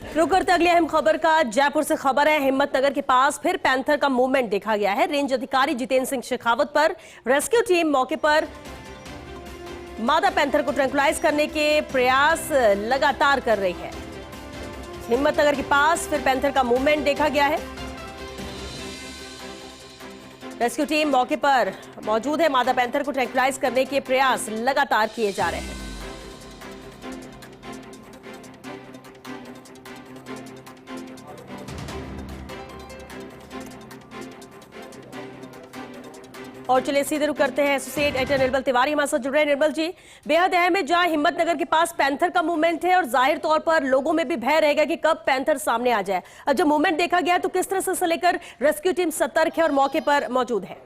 रुक करते अगली अहम खबर का। जयपुर से खबर है, हिम्मतनगर के पास फिर पैंथर का मूवमेंट देखा गया है। रेंज अधिकारी जितेंद्र सिंह शेखावत पर रेस्क्यू टीम मौके पर मादा पैंथर को ट्रैंकुलाइज करने के प्रयास लगातार कर रही है। हिम्मतनगर के पास फिर पैंथर का मूवमेंट देखा गया है। रेस्क्यू टीम मौके पर मौजूद है। मादा पैंथर को ट्रैंकुलाइज करने के प्रयास लगातार किए जा रहे हैं। और चलिए सीधे रुक करते हैं, एसोसिएट एडिटर निर्मल तिवारी हमारे साथ जुड़ रहे हैं। निर्मल जी, बेहद अहम है जहां हिम्मतनगर के पास पैंथर का मूवमेंट है और जाहिर तौर पर लोगों में भी भय रहेगा कि कब पैंथर सामने आ जाए। अब जब मूवमेंट देखा गया तो किस तरह से लेकर रेस्क्यू टीम सतर्क है और मौके पर मौजूद है?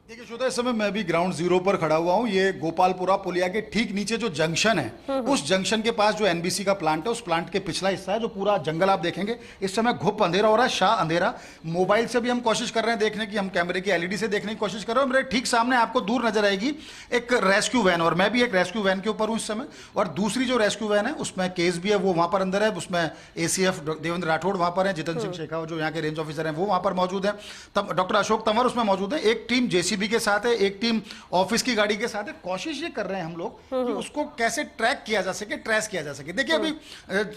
देखिए श्वेता, इस समय मैं भी ग्राउंड जीरो पर खड़ा हुआ हूँ। ये गोपालपुरा पुलिया के ठीक नीचे जो जंक्शन है, उस जंक्शन के पास जो एनबीसी का प्लांट है, उस प्लांट के पिछला हिस्सा है, जो पूरा जंगल आप देखेंगे। इस समय घुप अंधेरा हो रहा है, शाह अंधेरा। मोबाइल से भी हम कोशिश कर रहे हैं देखने की, हम कैमरे की एलईडी से देखने की कोशिश कर रहे हैं। मेरे ठीक सामने आपको दूर नजर आएगी एक रेस्क्यू वैन, और मैं भी एक रेस्क्यू वैन के ऊपर हूँ इस समय। और दूसरी जो रेस्क्यू वैन है उसमें केस भी है, वो वहां पर अंदर है। उसमें एसीएफ देवेंद्र राठौड़ वहां पर है, जितेंद्र सिंह शेखावत जो यहाँ के रेंज ऑफिसर हैं वो वहां पर मौजूद है, तब डॉक्टर अशोक तंवर उसमें मौजूद है। एक टीम जेसीबी के साथ है, एक टीम ऑफिस की गाड़ी के साथ है। कोशिश ये कर रहे हैं हम लोग कि उसको कैसे ट्रैक किया जा सके, ट्रेस किया जा सके। देखिए अभी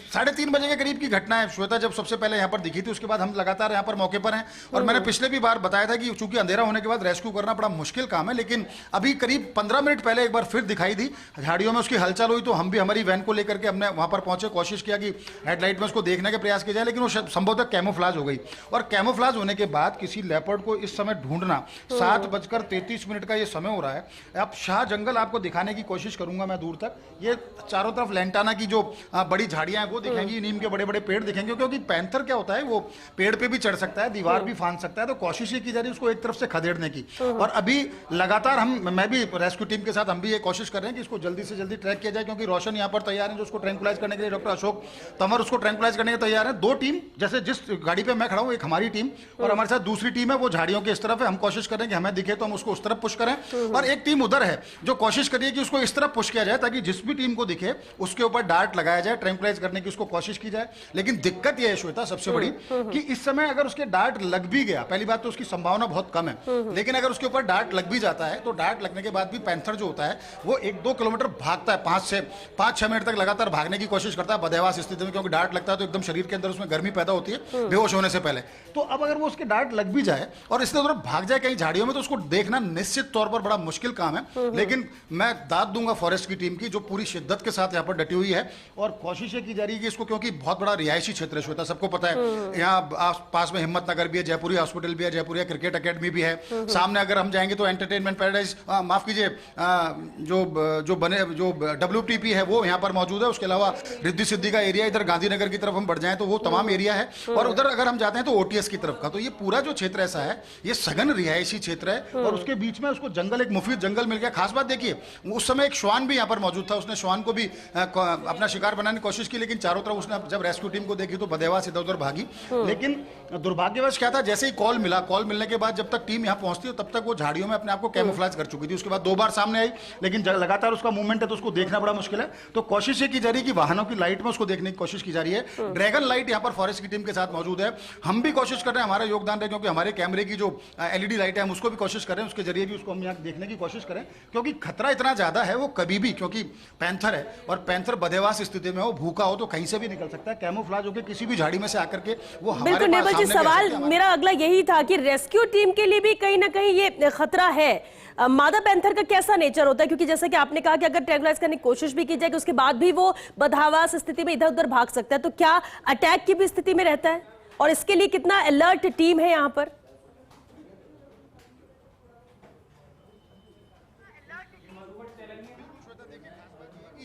3:30 बजे के करीब की घटना है श्वेता, जब सबसे पहले यहाँ पर दिखी थी। उसके बाद हम लगातार यहाँ पर मौके पर हैं, और मैंने पिछले भी बार बताया था कि चूंकि अंधेरा होने के बाद रेस्क्यू करना बड़ा मुश्किल काम है। लेकिन अभी करीब 15 मिनट पहले एक बार फिर दिखाई दी, झाड़ियों में उसकी हलचल हुई, तो हम भी हमारी वैन को लेकर के हमने वहां पर पहुंचे, कोशिश किया कि हेडलाइट में उसको देखने के प्रयास किया जाए, लेकिन वो संभवतः कैमोफ्लाज हो गई। और कैमोफ्लाज होने के बाद किसी लेपर्ड को इस समय ढूंढना, 7:33 का ये समय हो रहा है। अब शाह जंगल आपको दिखाने की कोशिश करूंगा मैं दूर तक। ये चारों तरफ लेंटाना की जो बड़ी झाड़ियां हैं वो दिखेंगी, नीम के बड़े बड़े पेड़ दिखेंगे, क्योंकि पैंथर क्या होता है, वो पेड़ पे भी चढ़ सकता है, दीवार भी फांद सकता है। तो कोशिश ये की जा रही है उसको एक तरफ से खदेड़ने की। और अभी लगातार मैं भी रेस्क्यू टीम के साथ हम भी ये कोशिश कर रहे हैं कि इसको जल्दी से जल्दी ट्रैक किया जाए, क्योंकि रोशन यहाँ पर तैयार है जो उसको ट्रैंकुलाइज करने के लिए, डॉक्टर अशोक तंवर उसको ट्रैंकुलाइज करने के तैयार है। दो टीम, जैसे जिस गाड़ी पे मैं खड़ा हूँ एक हमारी टीम, और हमारे साथ दूसरी टीम है वो झाड़ियों के इस तरफ है। हम कोशिश करें कि हमें दिखे तो हम उसको उस तरफ पुश करें, और एक टीम उधर है जो कोशिश करिए कि उसको इस तरफ पुश किया जाए ताकि जिस भी टीम को दिखे उसके ऊपर डार्ट लगाया जाए, ट्रैंकुलाइज करने की उसको कोशिश की जाए। लेकिन दिक्कत यह है श्वेता सबसे बड़ी कि इस समय अगर उसके डार्ट लग भी गया, पहली बात तो उसकी संभावना बहुत कम है, लेकिन अगर उसके ऊपर डार्ट लग भी जाता है तो डार्ट लगने के बाद भी पैंथर जो होता है वो 1-2 किलोमीटर भागता है, 5-6 मिनट तक लगातार भागने की कोशिश करता है बदहवास स्थिति में, क्योंकि डार्ट लगता है तो एकदम शरीर के अंदर उसमें गर्मी पैदा होती है बेहोश होने से पहले। तो अब अगर वो उसके डार्ट लग भी जाए और इससे तरफ भाग जाए कहीं झाड़ियों में, तो उसको देखना निश्चित तौर पर बड़ा मुश्किल काम है। लेकिन मैं दाद दूंगा फॉरेस्ट की टीम की जो पूरी शिद्दत के साथ यहाँ पर डटी हुई है, और कोशिश ये की जा रही है कि इसको, क्योंकि बहुत बड़ा रिहायशी क्षेत्र है श्वेता, सबको पता है। यहाँ पास में हिम्मतनगर भी है, जयपुरी हॉस्पिटल भी है, जयपुरिया क्रिकेट अकेडमी भी है। सामने अगर हम जाएंगे तो एंटरटेनमेंट पैराडाइज, माफ कीजिए, जो WTP है वो यहाँ पर मौजूद है। उसके अलावा रिद्धि सिद्धि का एरिया, इधर गांधीनगर की तरफ हम बढ़ जाएं तो वो तमाम एरिया है, और उधर अगर हम जाते हैं तो OTS की तरफ का। तो ये पूरा जो क्षेत्र ऐसा है, ये सघन रिहायशी क्षेत्र है, और उसके बीच में उसको जंगल, एक मुफीद जंगल मिल गया। खास बात देखिए, उस समय एक श्वान भी यहाँ पर मौजूद था, उसने श्वान को भी अपना शिकार बनाने की कोशिश की, लेकिन चारों तरफ उसने जब रेस्क्यू टीम को देखी तो बदहवास इधर उधर भागी। लेकिन दुर्भाग्यवश क्या था, जैसे ही कॉल मिला, कॉल मिलने के बाद जब तक टीम यहाँ पहुंचती है तब तक वो झाड़ियों में अपने आप को कैमोफ्लेज कर चुकी थी। उसके बाद 2 बार सामने आई, लेकिन लगातार उसका मूवमेंट है तो उसको देखना बड़ा मुश्किल है। तो कोशिश ये की जा रही है कि वाहनों की लाइट में उसको देखने की कोशिश की जा रही है। ड्रैगन लाइट यहाँ पर फॉरेस्ट की टीम के साथ मौजूद है। हम भी कोशिश कर रहे हैं, हमारा योगदान है, क्योंकि हमारे कैमरे की जो LED लाइट है हम उसको भी कोशिश कर रहे हैं, उसके जरिए भी उसको हम यहाँ देखने की कोशिश करें, क्योंकि खतरा इतना ज्यादा है वो कभी भी, क्योंकि पैंथर है और पैंथर बदहवास स्थिति में हो, भूखा हो तो कहीं से भी निकल सकता है, कैमोफ्लेज होकर किसी भी झाड़ी में से आकर के वो हमारे बिल्कुल। निर्मल जी, सवाल मेरा अगला यही था कि रेस्क्यू टीम के लिए भी कहीं ना कहीं ये खतरा है। मादा पैंथर का कैसा नेचर होता है, क्योंकि जैसा कि आपने कहा कि अगर ट्रैंकुलाइज करने की कोशिश भी की जाए उसके बाद भी वो बदहवास स्थिति में इधर उधर भाग सकता है, तो क्या अटैक की भी स्थिति में रहता है, और इसके लिए कितना अलर्ट टीम है यहाँ पर?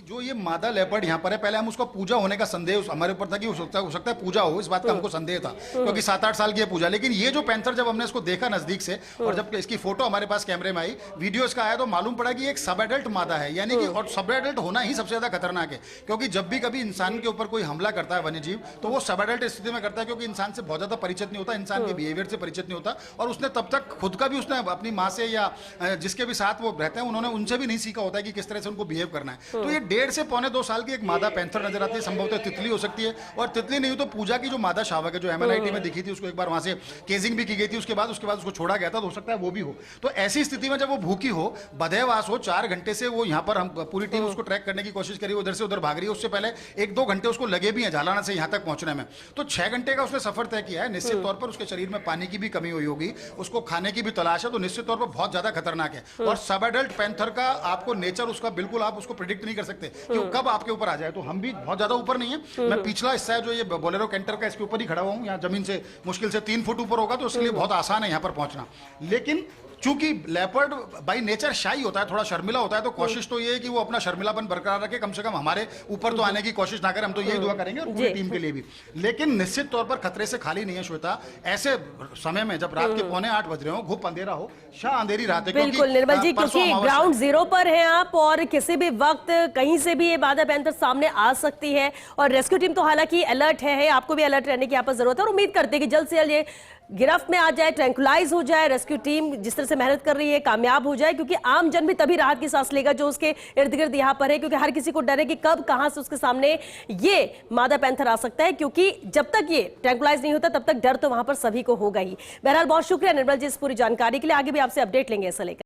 जो ये मादा लेपर्ड यहाँ पर है, पहले हम उसका पूजा होने का संदेह हमारे ऊपर था कि हो सकता है पूजा हो, इस बात का हमको संदेह था क्योंकि 7-8 साल की है पूजा। लेकिन ये जो पैंथर जब हमने इसको देखा नजदीक से और जब इसकी फोटो हमारे पास कैमरे में आई, वीडियो इसका आया, तो मालूम पड़ा कि एक सब एडल्ट मादा है, यानी कि और सब एडल्ट होना ही सबसे ज्यादा खतरनाक है। क्योंकि जब भी कभी इंसान के ऊपर कोई हमला करता है वन्य जीव, तो वो सब एडल्ट स्थिति में करता है क्योंकि इंसान से बहुत ज्यादा परिचित नहीं होता, इंसान के बिहेवियर से परिचित नहीं होता, और उसने तब तक खुद का भी उसने अपनी माँ से या जिसके भी साथ वो रहते हैं उन्होंने उनसे भी नहीं सीखा होता है कि किस तरह से उनको बिहेव करना है। तो ये 1.5 से पौने 2 साल की एक मादा पैंथर नजर आती है, संभवतः तितली हो सकती है, और तितली नहीं हो तो पूजा की जो मादा शावक है जो MNIT में दिखी थी, उसको एक बार वहां से केजिंग भी की गई थी, उसके बाद उसको छोड़ा गया था, तो हो सकता है वो भी हो। तो ऐसी स्थिति में जब वो भूखी हो, बधेवास हो, 4 घंटे से वो यहाँ पर हम पूरी टीम उसको ट्रैक करने की कोशिश करी, उधर से उधर भाग रही है। उससे पहले 1-2 घंटे उसको लगे भी हैं झालाना से यहाँ तक पहुंचने में, तो 6 घंटे का उसने सफर तय किया है। निश्चित तौर पर उसके शरीर में पानी की भी कमी हुई होगी, उसको खाने की भी तलाश है, तो निश्चित तौर पर बहुत ज्यादा खतरनाक है। और सब एडल्ट पैंथर का आपको नेचर उसका बिल्कुल आप उसको प्रिडिक्ट नहीं कर सकते कि वो कब आपके ऊपर आ जाए। तो हम भी बहुत ज्यादा ऊपर नहीं है, मैं पिछला हिस्सा है जो ये बोलेरो कैंटर का, इसके ऊपर ही खड़ा हुआ हूँ। यहाँ जमीन से मुश्किल से 3 फुट ऊपर होगा, तो इसलिए बहुत आसान है यहाँ पर पहुंचना। लेकिन चूंकि लेपर्ड बाई नेचर शाई होता है, थोड़ा शर्मिला होता है, तो कोशिश तो ये है कि वो अपना शर्मिलापन बरकरार रखे, कम से कम हमारे ऊपर तो आने की कोशिश ना करे। हम तो यही दुआ करेंगे और पूरी टीम के लिए भी। लेकिन निश्चित तौर पर खतरे से खाली नहीं है श्वेता। ऐसे समय में जब रात के 7:45 बज रहे हो, घुप अंधेरा हो, शाह अंधेरी रात है, बिल्कुल निर्मल जी, क्योंकि ग्राउंड जीरो पर हैं आप और किसी भी वक्त कहीं से भी ये मादा पैंथर सामने आ सकती है, और रेस्क्यू टीम तो हालांकि अलर्ट है, आपको भी अलर्ट रहने की यहाँ पर जरूरत है, और उम्मीद करते हैं कि जल्द से जल्द ये गिरफ्त में आ जाए, ट्रैंकुलाइज हो जाए, रेस्क्यू टीम जिस तरह से मेहनत कर रही है कामयाब हो जाए, क्योंकि आम जन भी तभी राहत की सांस लेगा जो उसके इर्द गिर्द यहाँ पर है, क्योंकि हर किसी को डर है कि कब कहां से उसके सामने ये मादा पैंथर आ सकता है, क्योंकि जब तक ये ट्रैंकुलाइज नहीं होता तब तक डर तो वहां पर सभी को होगा ही। बहरहाल बहुत शुक्रिया निर्मल जी इस पूरी जानकारी के लिए, आगे भी आपसे अपडेट लेंगे ऐसा लेकर।